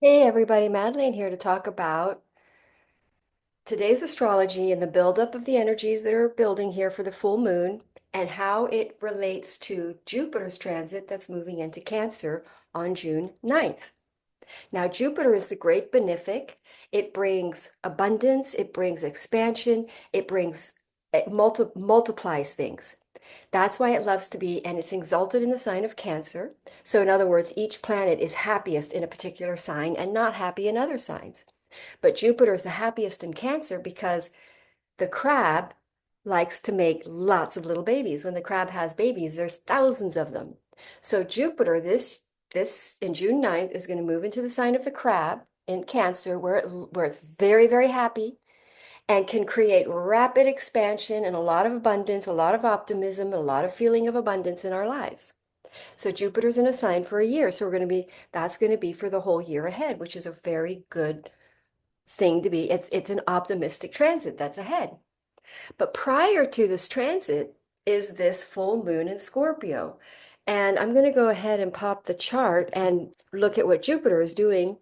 Hey everybody, Madeline here to talk about today's astrology and the buildup of the energies that are building here for the full moon and how it relates to Jupiter's transit that's moving into Cancer on June 9th. Now, Jupiter is the great benefic. It brings abundance, it brings expansion, it multiplies things. That's why it loves to be, and it's exalted in the sign of Cancer. So, in other words, each planet is happiest in a particular sign and not happy in other signs. But Jupiter is the happiest in Cancer because the crab likes to make lots of little babies. When the crab has babies, there's thousands of them. So Jupiter, this in June 9th, is going to move into the sign of the crab in Cancer, where it's very, very happy and can create rapid expansion and a lot of abundance, a lot of optimism, and a lot of feeling of abundance in our lives. So Jupiter's in a sign for a year. So that's going to be for the whole year ahead, which is a very good thing to be. It's an optimistic transit that's ahead. But prior to this transit is this full moon in Scorpio. And I'm going to go ahead and pop the chart and look at what Jupiter is doing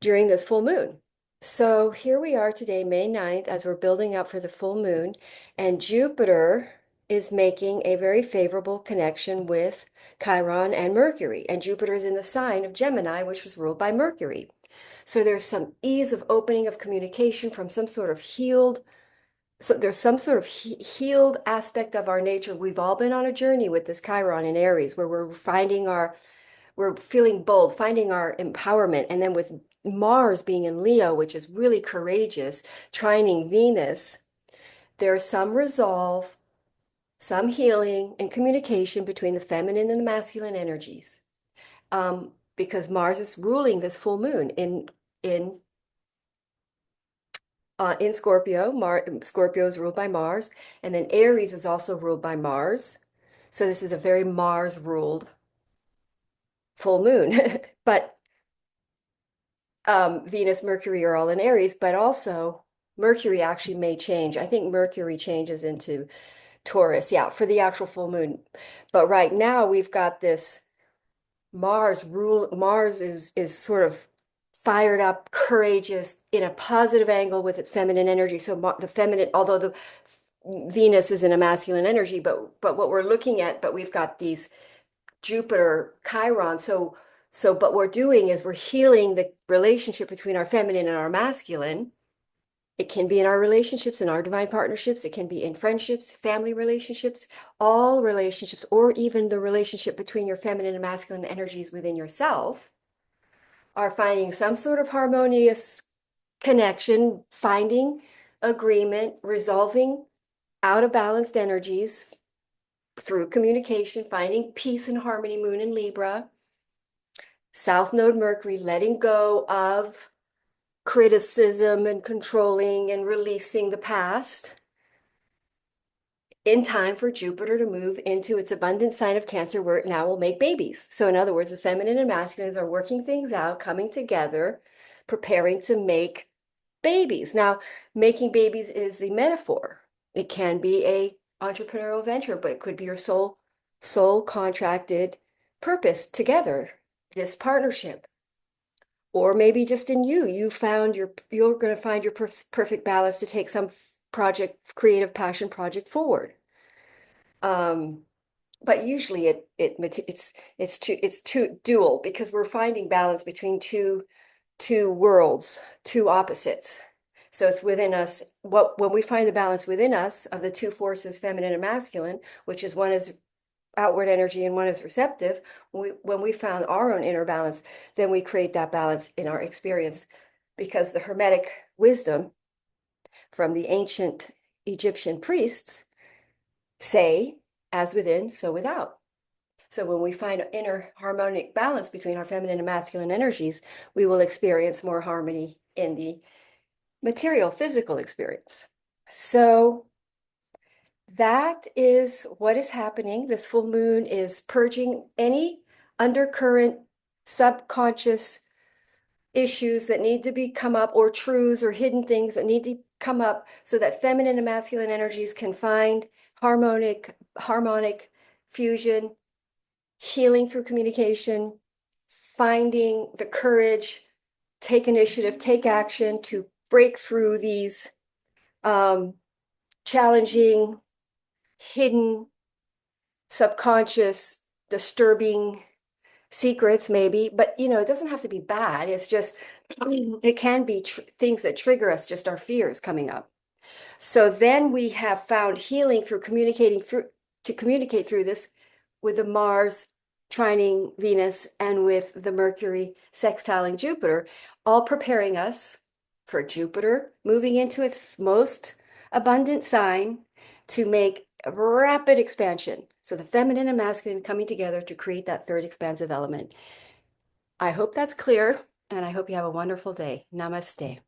during this full moon. So here we are today, May 9th, as we're building up for the full moon, and Jupiter is making a very favorable connection with Chiron and Mercury. And Jupiter is in the sign of Gemini, which was ruled by Mercury. So there's some ease of opening of communication from some sort of healed, so there's some sort of healed aspect of our nature. We've all been on a journey with this Chiron in Aries where we're feeling bold, finding our empowerment. And then with Mars being in Leo, which is really courageous, trining Venus, there's some resolve, some healing and communication between the feminine and the masculine energies. Because Mars is ruling this full moon in in Scorpio. Scorpio is ruled by Mars, and then Aries is also ruled by Mars. So this is a very Mars ruled full moon. But Venus, Mercury are all in Aries, but also Mercury actually may change. I think Mercury changes into Taurus, yeah, for the actual full moon. But right now we've got this Mars is sort of fired up, courageous in a positive angle with its feminine energy. So the feminine, although the Venus is in a masculine energy, but what we're looking at, but we've got these Jupiter, Chiron. So what we're doing is we're healing the relationship between our feminine and our masculine. It can be in our relationships, in our divine partnerships. It can be in friendships, family relationships, all relationships, or even the relationship between your feminine and masculine energies within yourself are finding some sort of harmonious connection, finding agreement, resolving out of balanced energies through communication, finding peace and harmony, moon in Libra, South Node Mercury, letting go of criticism and controlling and releasing the past in time for Jupiter to move into its abundant sign of Cancer, where it now will make babies. So, in other words, the feminine and masculines are working things out, coming together, preparing to make babies. Now, making babies is the metaphor. It can be a entrepreneurial venture, but it could be your soul contracted purpose together, this partnership. Or maybe just in you're going to find your perfect balance to take some project, creative passion project forward. Um, but usually it's too dual because we're finding balance between two worlds, two opposites. So it's within us. When we find the balance within us of the two forces, feminine and masculine, which is one is outward energy and one is receptive, when we found our own inner balance, then we create that balance in our experience because the Hermetic wisdom from the ancient Egyptian priests say, as within, so without. So when we find inner harmonic balance between our feminine and masculine energies, we will experience more harmony in the material, physical experience. So that is what is happening. This full moon is purging any undercurrent, subconscious issues that need to be come up, or truths or hidden things that need to come up so that feminine and masculine energies can find harmonic fusion, healing through communication, finding the courage take initiative, take action to break through these um, challenging, hidden, subconscious, disturbing secrets, maybe. But, it doesn't have to be bad. It's just, it can be things that trigger us, just our fears coming up. So then we have found healing through to communicate through this with the Mars trining Venus and with the Mercury sextiling Jupiter, all preparing us for Jupiter moving into its most abundant sign to make a rapid expansion. So the feminine and masculine coming together to create that third expansive element. I hope that's clear, and I hope you have a wonderful day. Namaste.